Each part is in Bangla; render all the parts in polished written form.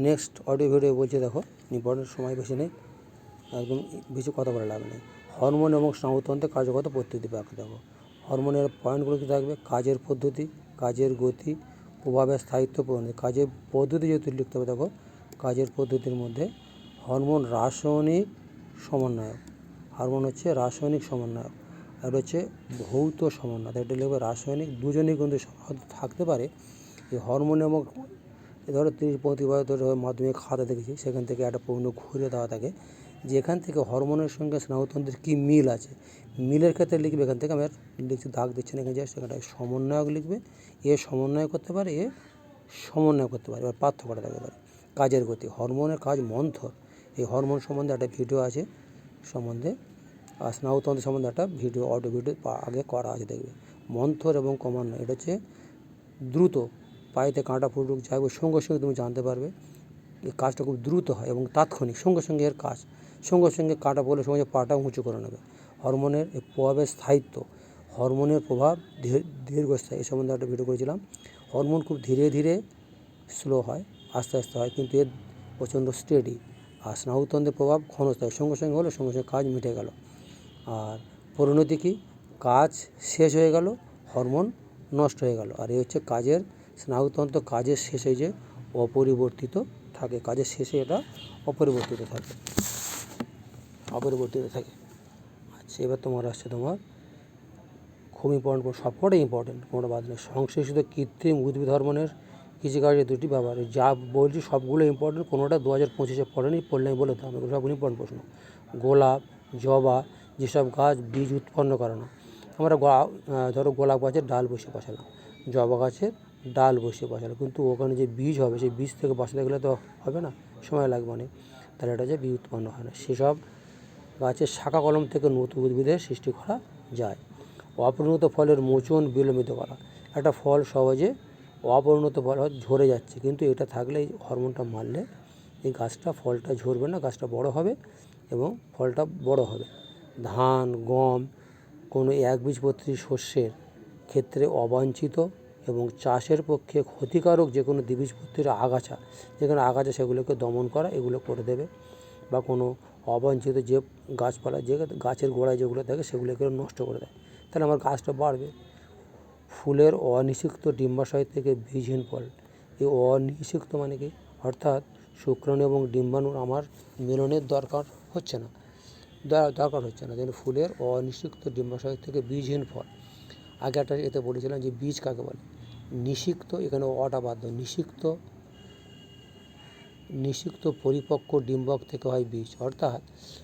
নেক্সট অডিও ভিডিও বলছে, দেখো ইম্পর্টেন্ট, সময় বেশি নেই, একদম বেশি কথা বলে লাভ নেই। হরমোন এবং স্নায়ুতন্ত্রের কার্যগত পদ্ধতি ব্যাখ্যা। দেখো হরমোনের পয়েন্টগুলো কী থাকবে, কাজের পদ্ধতি, কাজের গতি, প্রভাবের স্থায়িত্ব, পরিণতি। কাজের পদ্ধতি যেহেতু লিখতে হবে, দেখো কাজের পদ্ধতির মধ্যে হরমোন রাসায়নিক সমন্বয়ক, হরমোন হচ্ছে রাসায়নিক সমন্বয়ক, আর হচ্ছে ভৌত সমন্বয়ক। এটা লিখবে রাসায়নিক, দুজনেই কিন্তু থাকতে পারে। এই হরমোন এবং ধরো 30-35 ধরো মাধ্যমিক খাতা দেখেছি, সেখান থেকে একটা পূর্ণ ঘুরে দেওয়া থাকে যেখান থেকে হরমোনের সঙ্গে স্নায়ুতন্ত্রের কী মিল আছে, মিলের ক্ষেত্রে লিখবে। এখান থেকে আমি আর লিখছি, দাগ দিচ্ছি না এখানে, জাস্ট এখানটায় সমন্বয়ক লিখবে। এ সমন্বয় করতে পারে, এ সমন্বয় করতে পারে। এবার পার্থক্যটা থাকতে পারে। কাজের গতি, হরমোনের কাজ মন্থর, এই হরমোন সম্বন্ধে একটা ভিডিও আছে সম্বন্ধে, আর স্নায়ুতন্ত্র সম্বন্ধে একটা ভিডিও, অডিও ভিডিও আগে করা আছে, দেখবে। মন্থর এবং ক্রমান্বয়, এটা হচ্ছে দ্রুত, পায়েতে কাঁটা ফুটুক যাই হোক সঙ্গে সঙ্গে তুমি জানতে পারবে। এই কাজটা খুব দ্রুত হয় এবং তাৎক্ষণিক, সঙ্গে সঙ্গে এর কাজ, সঙ্গে সঙ্গে কাঁটা পড়লে সঙ্গে সঙ্গে পাটা উঁচু করে নেবে। হরমোনের এই প্রভাবের স্থায়িত্ব, হরমোনের প্রভাব দীর্ঘস্থায়ী, এই সম্বন্ধে একটা ভিডিও করেছিলাম। হরমোন খুব ধীরে ধীরে স্লো হয়, আস্তে আস্তে হয়, কিন্তু এর প্রচণ্ড স্টেডি। আর স্নায়ুতন্ত্রের প্রভাব ক্ষণস্থায়ী, সঙ্গে সঙ্গে হলো, সঙ্গে সঙ্গে কাজ মিটে গেল। আর পরিণতি কী, কাজ শেষ হয়ে গেল, হরমোন নষ্ট হয়ে গেল। আর এই হচ্ছে কাজের, স্নায়ুতন্ত্র কাজের শেষে যে অপরিবর্তিত থাকে, কাজের শেষে এটা অপরিবর্তিত থাকে, অপরিবর্তিত থাকে। আচ্ছা, এবার তোমার আসছে তোমার খুব ইম্পর্টেন্ট, সবকটাই ইম্পর্টেন্ট, কোনোটা বাদ নেই। সংশ্লেষিত কৃত্রিম উদ্ভিদ হরমোনের কৃষিকাজে দুটি ব্যবহার। যা বলছি সবগুলো ইম্পর্টেন্ট, কোনোটা 2025-এ পড়েনি, পড়লে আমি বলে দিতাম, এগুলো সবগুলো ইম্পর্টেন্ট প্রশ্ন। গোলাপ, জবা, যেসব গাছ বীজ উৎপন্ন করে না, আমরা ধরো গোলাপ গাছের ডাল বসিয়ে বসালাম, জবা গাছের ডাল বসিয়ে বসালাম, কিন্তু ওখানে যে বীজ হবে সেই বীজ থেকে বসাতে গেলে তো হবে না, সময় লাগবে অনেক, তাহলে এটা যে বীজ উৎপন্ন হয় না। সেসব গাছের শাখা কলম থেকে নতুন উদ্ভিদের সৃষ্টি করা যায়। অপরিণত ফলের মোচন বিলম্বিত করা, একটা ফল সহজে অপরিণত ফল ঝরে যাচ্ছে, কিন্তু এটা থাকলে, এই হরমোনটা মারলে এই গাছটা, ফলটা ঝরবে না, গাছটা বড় হবে এবং ফলটা বড় হবে। ধান, গম, কোনো একবীজপত্রী শস্যের ক্ষেত্রে অবাঞ্ছিত এবং চাষের পক্ষে ক্ষতিকারক যে কোনো দ্বিবীজপত্রীর আগাছা, যেখানে আগাছা সেগুলোকে দমন করা, এগুলো করে দেবে। বা কোনো অবাঞ্ছিত যে গাছপালা, যে গাছের গোড়ায় যেগুলো থাকে সেগুলোকে নষ্ট করে দেয়, তাহলে আমার গাছটা বাড়বে। ফুলের অনিষিক্ত ডিম্বাশয় থেকে বীজহীন ফল, এই অনিষিক্ত মানে কি, অর্থাৎ শুক্রাণু এবং ডিম্বাণুর আমার মিলনের দরকার হচ্ছে না, যেন ফুলের অনিষিক্ত ডিম্বাশয় থেকে বীজহীন ফল। আগে একটা এতে বলেছিলাম যে বীজ কাকে বলে, নিষিক্ত, এখানে অটা বাদ, নিষিক্ত পরিপক্ক ডিম্বক থেকে হয় বীজ, অর্থাৎ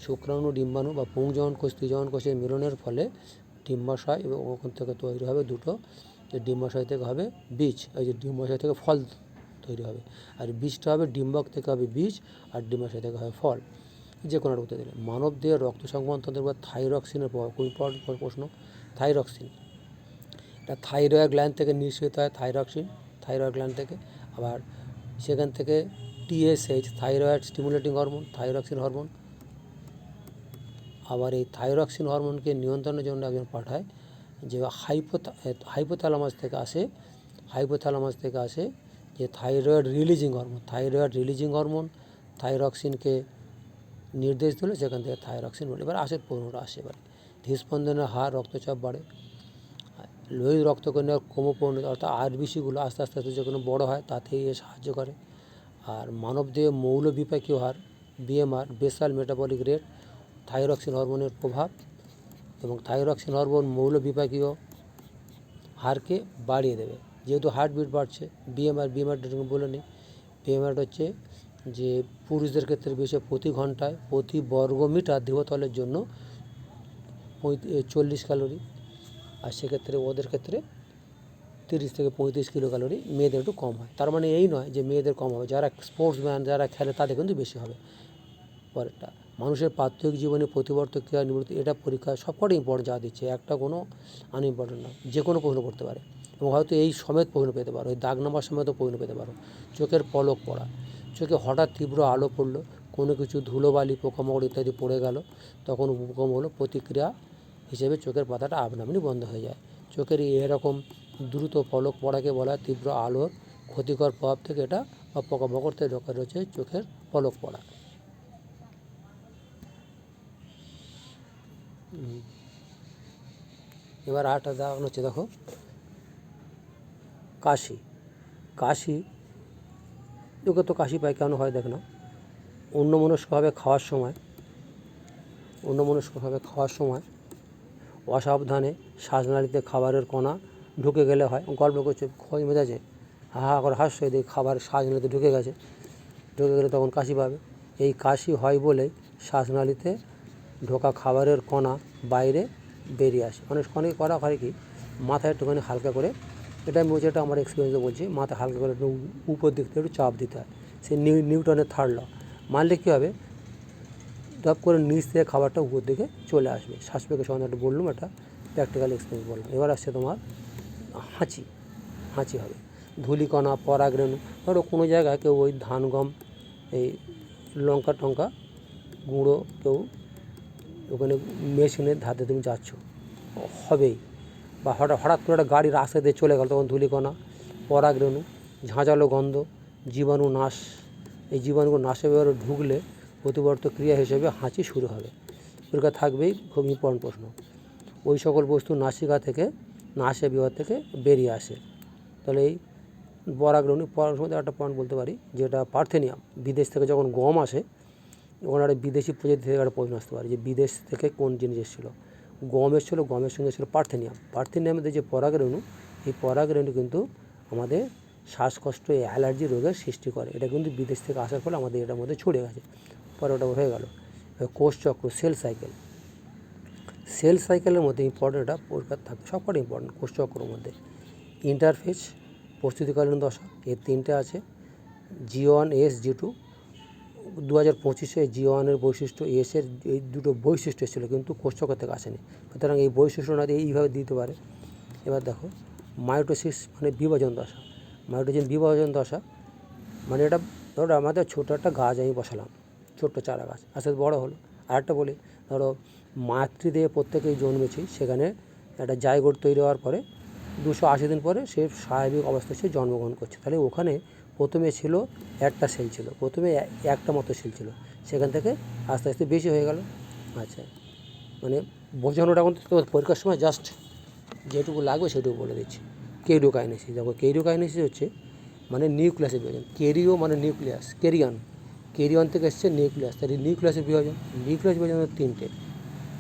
শুক্রাণু, ডিম্বাণু বা পুংজনন কোষ, স্ত্রীজনন কোষের মিলনের ফলে ডিম্বাশয়, এবং ওখান থেকে তৈরি হবে দুটো, যে ডিম্বাশয় থেকে হবে বীজ, এই যে ডিম্বাশয় থেকে ফল তৈরি হবে, আর বীজটা হবে ডিম্বক থেকে হবে বীজ, আর ডিম্বাশয় থেকে হবে ফল। যে কোনো উত্তর দিলে। মানব দেহের রক্ত সংবহনতন্ত্রের বা থাইরক্সিনের প্রভাব, খুব ইম্পর্টেন্ট প্রশ্ন। থাইরক্সিন, এটা থাইরয়েড গ্ল্যান্ড থেকে নিঃসৃত হয়, থাইরয়েড গ্ল্যান্ড থেকে, আবার সেখান থেকে TSH, thyroid stimulating hormone, thyroxine hormone. আবার এই থাইরক্সিন হরমোনকে নিয়ন্ত্রণের জন্য একজন পাঠায়, যে হাইপোথ্যালামাস থেকে আসে যে থাইরয়েড রিলিজিং হরমোন, থাইরক্সিনকে নির্দেশ দিল, সেখান থেকে থাইরক্সিন বলে এবার আসে, পনেরোটা আসে। এবার হৃদস্পন্দনের হার, রক্তচাপ বাড়ে, লোহিত রক্তকণিকার ক্রমপরিণতি, অর্থাৎ RBCগুলো আস্তে আস্তে আস্তে যখন বড়ো হয় তাতেই এ সাহায্য করে। আর মানবদেহে মৌল বিপাকীয় হার, BMR, basal metabolic rate, thyroxine হরমোনের প্রভাব, এবং থাইরক্সিন হরমোন মৌল বিপাকীয় হারকে বাড়িয়ে দেবে, যেহেতু হার্টবিট বাড়ছে। BMR বলে নিই, BMR হচ্ছে যে পুরুষদের ক্ষেত্রে বেশি, প্রতি ঘন্টায় প্রতি বর্গমিটার দেহতলের জন্য 40 ক্যালোরি, আর সেক্ষেত্রে ওদের ক্ষেত্রে 30 থেকে 35 কিলো ক্যালোরি, মেয়েদের একটু কম হয়। তার মানে এই নয় যে মেয়েদের কম হবে, যারা স্পোর্টসম্যান, যারা খেলে তাদের কিন্তু বেশি হবে। পরেরটা, মানুষের প্রাত্যহিক জীবনে প্রতিবর্তক ক্রিয়া নিবৃত্তি, এটা পরীক্ষা সবকটাই ইম্পর্টেন্ট যা দিচ্ছে, একটা কোনো আনইম্পর্টেন্ট না, যে কোনো প্রশ্ন করতে পারে, এবং হয়তো এই সমেত প্রশ্ন পেতে পারো, এই দাগ নাম্বার সমেত প্রশ্ন পেতে পারো। চোখের পলক পড়া, চোখে হঠাৎ তীব্র আলো পড়লো, কোনো কিছু ধুলোবালি, পোকামাকড় ইত্যাদি পড়ে গেল, তখন উপক্রম হলো প্রতিক্রিয়া হিসেবে চোখের পাতাটা আপনাআপনি বন্ধ হয়ে যায়। চোখের এরকম দ্রুত পলক পড়াকে বলা হয় তীব্র আলোর ক্ষতিকর প্রভাব থেকে এটা বা পোকামাকড় করতে দরকার রয়েছে চোখের পলক পড়া। এবার আরেকটা দেখানো হচ্ছে, দেখো কাশি। কাশি চোখে তো কাশি পায়, কেন হয় দেখ না, অন্যমনস্কভাবে খাওয়ার সময় অসাবধানে শ্বাসনালীতে খাবারের কণা ঢুকে গেলে হয়। গল্প করছে খোঁজ মেজাজে হা করে হাসছে, এদিকে খাবার শ্বাসনালীতে ঢুকে গেলে তখন কাশি পাবে। এই কাশি হয় বলেই শ্বাসনালীতে ঢোকা খাবারের কণা বাইরে বেরিয়ে আসে। অনেকে করা হয় কি, মাথায় একটুখানি হালকা করে, এটা আমি বলছি, এটা আমার এক্সপিরিয়েন্সে বলছি, মাথা হালকা করে একটু উপর দিক থেকে একটু চাপ দিতে হয়। সে নিউটনের থার্ড ল মানলে কী হবে, টপ করে নিচ থেকে খাবারটা উপর দিকে চলে আসবে। শ্বাসপেকে সম্বন্ধে একটা বললাম, একটা প্র্যাকটিক্যাল এক্সপিরিয়েন্স বললাম। এবার আসছে তোমার হাঁচি হবে। ধূলিকণা, পরাগরেণু, ধরো কোনো জায়গায় কেউ ওই ধান গম, এই লঙ্কা টঙ্কা গুঁড়ো কেউ ওখানে মেশিনের ধাতে তুমি যাচ্ছ, হবেই। বা হঠাৎ করে একটা গাড়ি রাস্তা দিয়ে চলে গেল, তখন ধূলিকণা, পরাগরেণু, ঝাঁঝালো গন্ধ, জীবাণু নাশ। এই জীবাণু নাশে এবারে ঢুকলে প্রতিবর্ত ক্রিয়া হিসেবে হাঁচি শুরু হবে। পরীক্ষা থাকবেই, খুব ইম্পর্টেন্ট প্রশ্ন। ওই সকল বস্তু নাসিকা থেকে নাসে বিভাগ থেকে বেরিয়ে আসে। তাহলে এই পরাগরেণু মধ্যে একটা পয়েন্ট বলতে পারি, যেটা পার্থেনিয়াম। বিদেশ থেকে যখন গম আসে, ওখানে একটা বিদেশি প্রজাতি থেকে একটা প্রশ্ন আসতে পারে যে বিদেশ থেকে কোন জিনিস এসেছিলো। গম এসেছিলো, গমের সঙ্গে ছিল পার্থেনিয়ামের যে পরাগরেণু, এই পরাগরেণু কিন্তু আমাদের শ্বাসকষ্ট, অ্যালার্জি রোগের সৃষ্টি করে। এটা কিন্তু বিদেশ থেকে আসার ফলে আমাদের এটার মধ্যে ছড়ে গেছে, পরে ওটা হয়ে গেল। কোষচক্র, সেল সাইকেলের মধ্যে ইম্পর্টেন্ট, এটা পরিষ্কার থাকবে, সবকটা ইম্পর্টেন্ট। কোষচক্রের মধ্যে ইন্টারফেজ, প্রস্তুতিকালীন দশা, এর তিনটে আছে। G1, S, G2। 2025-এ G1-এর বৈশিষ্ট্য, এসের এই দুটো বৈশিষ্ট্য ছিল, কিন্তু কোষচক্র থেকে আসেনি। সুতরাং এই বৈশিষ্ট্য না দিয়ে এইভাবে দিতে পারে। এবার দেখো মাইটোসিস মানে বিভাজন দশা। বিভাজন দশা মানে এটা ধরো আমাদের ছোটো একটা গাছ আমি বসালাম, ছোট্ট চারা গাছ, আস্তে আস্তে বড়ো হলো। আরেকটা বলি, ধরো মাতৃদেহে প্রত্যেকেই জন্মেছি, সেখানে একটা জায়গোট তৈরি হওয়ার পরে 280 দিন পরে সে স্বাভাবিক অবস্থায় সে জন্মগ্রহণ করছে। তাহলে ওখানে প্রথমে ছিল একটা সেল, ছিল প্রথমে একটা মতো সেল ছিল, সেখান থেকে আস্তে আস্তে বেশি হয়ে গেল। আচ্ছা, মানে বোঝানোটা কিন্তু তোমার পরীক্ষার সময় জাস্ট যেটুকু লাগবে সেটুকু বলে দিচ্ছি। কেরিওকাইনেসিস, দেখো কেরিওকাইনেসিস হচ্ছে মানে নিউক্লিয়াসের বিভাজন। কেরিও মানে নিউক্লিয়াস, কেরিয়ন থেকে এসছে নিউক্লিয়াস, তাহলে নিউক্লিয়াসের বিভাজন। নিউক্লিয়াস বিভাজন তিনটে,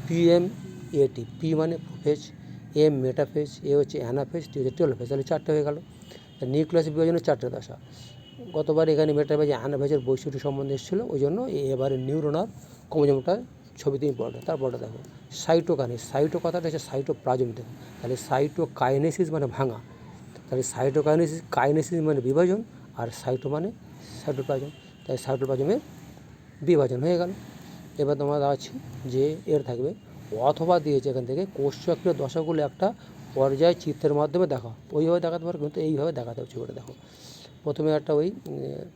PMAT। পি মানে প্রোফেজ, এম মেটাফেজ, এ হচ্ছে অ্যানাফেজ, টি হচ্ছে টেলোফেজ। তাহলে চারটে হয়ে গেল। নিউক্লিয়াস বিভাজনের চারটে দশা। গতবার এখানে মেটাফেজ, অ্যানাফেজের বৈশিষ্ট্য সম্বন্ধে এসেছিলো, ওই জন্য এবারে নিউরোনাল ক্রোমোজোমটা ছবিতে ইম্পর্টেন্ট। তারপরটা দেখো সাইটোকাইনেসিস। সাইটো কথাটা হচ্ছে সাইটোপ্লাজম থেকে, তাহলে সাইটোকাইনেসিস মানে ভাঙা, তাহলে কাইনেসিস মানে বিভাজন, আর সাইটো মানে সাইটোপ্লাজম, তাই সাইটোপ্লাজমের বিভাজন হয়ে গেল। এবার তোমরা দেখাচ্ছি যে এর থাকবে অথবা দিয়েছে এখান থেকে কোষচক্রের দশাগুলো একটা পর্যায় চিত্রের মাধ্যমে দেখা, ওইভাবে দেখাতে পারো, কিন্তু এইভাবে দেখাতে হচ্ছে। ওটা দেখো প্রথমে একটা ওই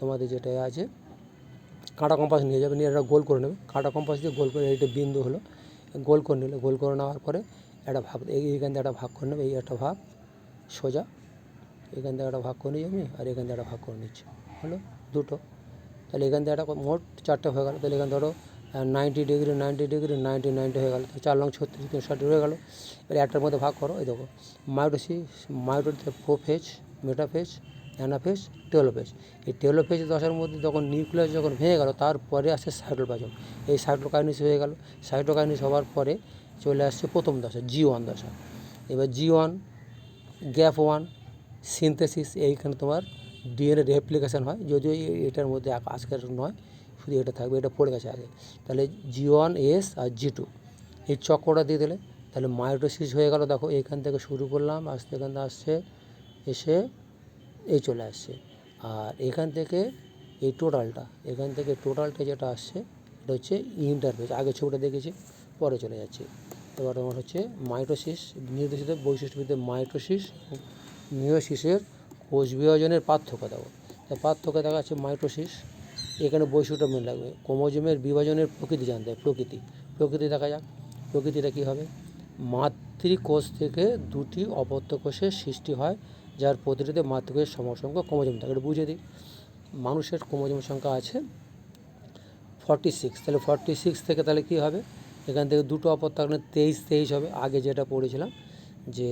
তোমাদের যেটা আছে কাঁটা কম্পাস নিয়ে যাবে, নিয়ে একটা গোল করে নেবে, কাঁটা কম্পাস দিয়ে গোল করে এইটা বিন্দু হলো, গোল করে নিলে, গোল করে নেওয়ার পরে একটা ভাগ, এইখান থেকে একটা ভাগ করে নেবে, এই একটা ভাগ সোজা, এখান থেকে একটা ভাগ করে নিই আমি, আর এখান থেকে একটা ভাগ করে নিচ্ছি, হলো দুটো। তাহলে এখান থেকে একটা মোট চারটে হয়ে গেল। তাহলে এখানে ধরো 90 ডিগ্রি 90 ডিগ্রি 90 90 হয়ে গেল, 4 লং 36, 360 হয়ে গেল। এবার একটার মধ্যে ভাগ করো, এই দেখো mitosis prophase, metaphase, anaphase, telophase. এই টেলোফেজ দশার মধ্যে যখন নিউক্লিয়াস যখন ভেঙে গেল, তারপরে আসছে সাইটোপ্লাজম, এই সাইটোকাইনেসিস হয়ে গেল। সাইটোকাইনেসিস হওয়ার পরে চলে আসছে প্রথম দশা, G1 দশা। এবার G1 গ্যাপ 1 সিনথেসিস, এইখানে তোমার ডিএনএ রেপ্লিকেশন হয়, যদিও এটার মধ্যে আজকের নয়, শুধু এটা থাকবে, এটা পড়ে গেছে আগে। তাহলে G1, S আর G2 এই চক্রটা দিয়ে দিলে, তাহলে মাইটোসিস হয়ে গেল। দেখো এইখান থেকে শুরু করলাম, আস্তে এখান থেকে আসছে, এসে এই চলে আসছে, আর এখান থেকে এই টোটালটা, এখান থেকে টোটালটা যেটা আসছে এটা হচ্ছে ইন্টারফেজ। আগে ছবিটা দেখেছি, পরে চলে যাচ্ছে। এবার তোমার হচ্ছে মাইটোসিস, নির্দেশিত বৈশিষ্ট্যভিত্তিক মাইটোসিস, মিওসিসের কোষ বিভাজনের পার্থক্য দেবো। তাই পার্থক্য দেখা যাচ্ছে মাইটোসিস, এখানে বৈশিষ্ট্য মেন লাগবে, ক্রোমোজোমের বিভাজনের প্রকৃতি জানতে হয়। প্রকৃতি দেখা যাক, প্রকৃতিটা কী হবে। মাতৃকোষ থেকে দুটি অপত্য কোষের সৃষ্টি হয়, যার প্রতিটিতে মাতৃকোষের সমসংখ্যক ক্রোমোজোম থাকে। এটা বুঝে দিই, মানুষের ক্রোমোজোম সংখ্যা আছে 46, তাহলে 46 থেকে তাহলে কী হবে, এখান থেকে দুটো অপত্য থাকলে 23 হবে। আগে যেটা পড়েছিলাম যে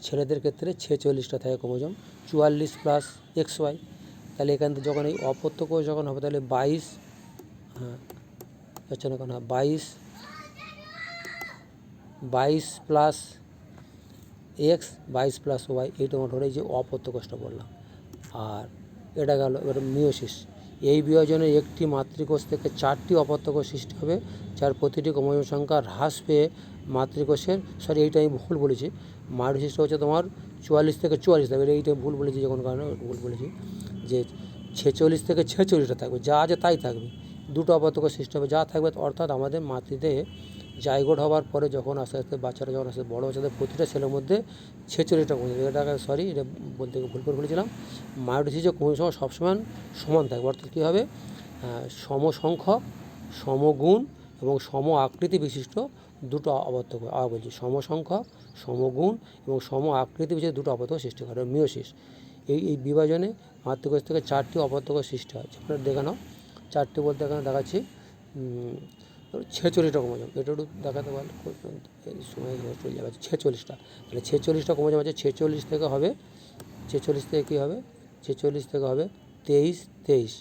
ছেলেদের ক্ষেত্রে 46টা থাকে ক্রোমোজোম, 44 প্লাস XY। তাহলে এখান থেকে যখন এই অপত্য কোষ যখন হবে তাহলে 22, হচ্ছে না কেন, 22 প্লাস X, 22 প্লাস Y, এইটা আমার ধরে এই যে অপত্য কোষটা বললাম। আর এটা গেল এবার মিওসিস। এই বিভাজনে একটি মাতৃকোষ থেকে 4টি অপত্য কোষ সৃষ্টি হবে, যার প্রতিটি ক্রোমোজোম সংখ্যা হ্রাস পেয়ে মাতৃকোষের, সরি এইটা আমি ভুল বলেছি, মায়োসিসটা হচ্ছে তোমার 44 থেকে 44 থাকবে, এইটা ভুল বলেছি যখন কারণে ভুল বলেছি যে 46 থেকে 46টা থাকবে, যা আছে তাই থাকবে, দুটো অপত্য কোষ সৃষ্টি হবে যা থাকবে। অর্থাৎ আমাদের মাতৃদেহে জাইগোট হওয়ার পরে যখন আস্তে আস্তে বাচ্চারা যখন আস্তে বড়ো বাচ্চাদের প্রতিটা ছেলের মধ্যে 46টা ক্রোমোজোম, এটাকে সরি এটা বলতে ভুল করে বলেছিলাম। মায়োসিসে ক্রোমোজোম সবসময় সমান থাকবে, অর্থাৎ কী হবে, সমসংখ্যক, সমগুণ এবং সম আকৃতি বিশিষ্ট দুটো অপত্য কোষ, বলছি সমসংখ্যক, সমগুণ এবং সম আকৃতি বিশিষ্ট দুটো অপত্য কোষ সৃষ্টি করে মিওসিস। এই বিভাজনে মাতৃকোষ থেকে 4টি অপত্য কোষ সৃষ্টি হয়। আপনারা দেখে নাও, 4টি বলতে এখানে দেখাচ্ছি 46টা ক্রোমোজোম, এটা একটু দেখাতে পারলে সময় চলে যাবে। 46টা, তাহলে 46টা ক্রোমোজোম আছে, 46 থেকে হবে, 46 থেকে কী হবে, 46 থেকে হবে 23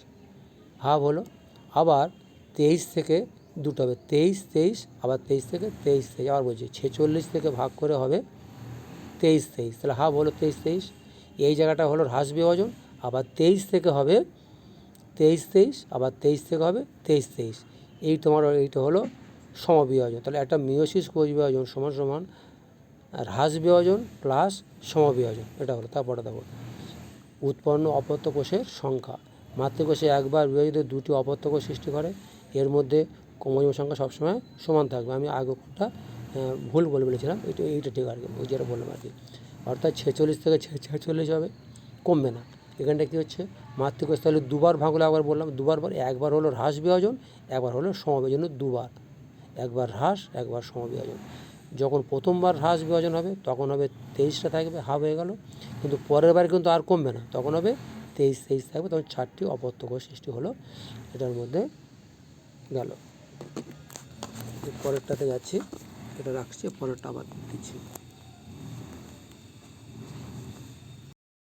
ভাগ হলো, আবার 23 থেকে দুটো হবে 23 আবার 23 থেকে 23 আবার বলছি 46 থেকে ভাগ করে হবে 23, তাহলে হাফ হলো 23। এই জায়গাটা হলো হ্রাস বিভাজন, আবার 23 থেকে হবে 23 আবার 23 থেকে হবে 23, এই তোমার এইটা হলো সমবিভাজন। তাহলে একটা মিওসিস কোষ বিভাজন সমান সমান হ্রাস বিভাজন প্লাস সমবিভাজন, এটা হলো। তারপরে দেখো উৎপন্ন অপত্য কোষের সংখ্যা। মাতৃকোষে একবার বিভাজিত দুটি অপত্য কোষ সৃষ্টি করে, এর মধ্যে ক্রোমোজোম সংখ্যা সবসময় সমান থাকবে। আমি আগেরটা ভুল বলেছিলাম, এইটা ঠিক আর কি, ওই যেটা বললাম আর কি। অর্থাৎ 46 থেকে 46 হবে, কমবে না। এখানটা কী হচ্ছে, মাতৃকোষ তাহলে দুবার ভাগ হলো, একবার বললাম দুবার, একবার হলো হ্রাস বিভাজন, একবার হলো সমবিভাজন, দুবার, একবার হ্রাস একবার সমবিভাজন। যখন প্রথমবার হ্রাস বিভাজন হবে তখন হবে 23টা থাকবে, হাফ হয়ে গেল, কিন্তু পরের বার কিন্তু আর কমবে না, তখন হবে 23 থাকবে, তখন 4টি অপত্য কোষ সৃষ্টি হলো, এটার মধ্যে গেল। পরেরটাতে যাচ্ছি, এটা রাখছি, পরেরটা আবার দিচ্ছি।